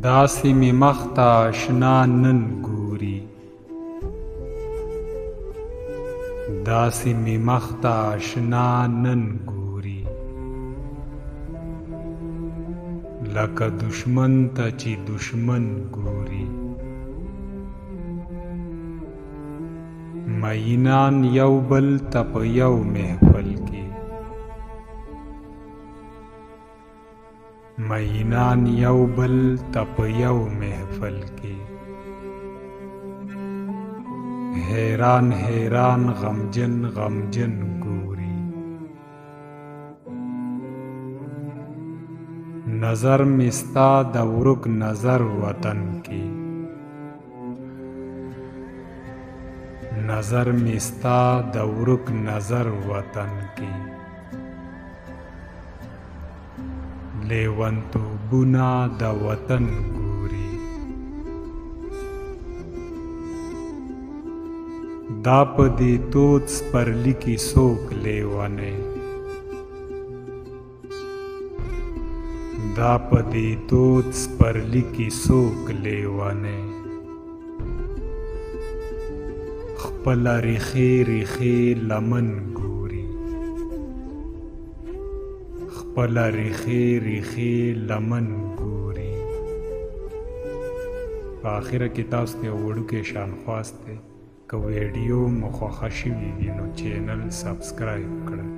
داسې مې مخ ته اشنا نن ګوري، داسې مې مخ ته اشنا نن ګوري، لکه دشمن ته چې دشمن ګوري. مینان یو بل ته په یو محفل کې، مینان یو بل ته په یو محفل کې، حیران حیران غمجن غمجن ګوري. نظر مې ستا د ورک نظر وطن کې، نظر مې ستا د ورک نظر وطن کې، لیونتوبونه د وطن ګوري. دا په دې تود سپرلي کې څوک لیونی، دا په دې تود سپرلي کې څوک لیونی، خپله ریښې ریښې لمن ګوري، خپله ریښې ریښې لمن ګوري. په آخره کې تاسو ته یو وړوکی شانخواست دی، که ویډیو مو خوښه شوي وي نو چینل سبسکرایب کړئ.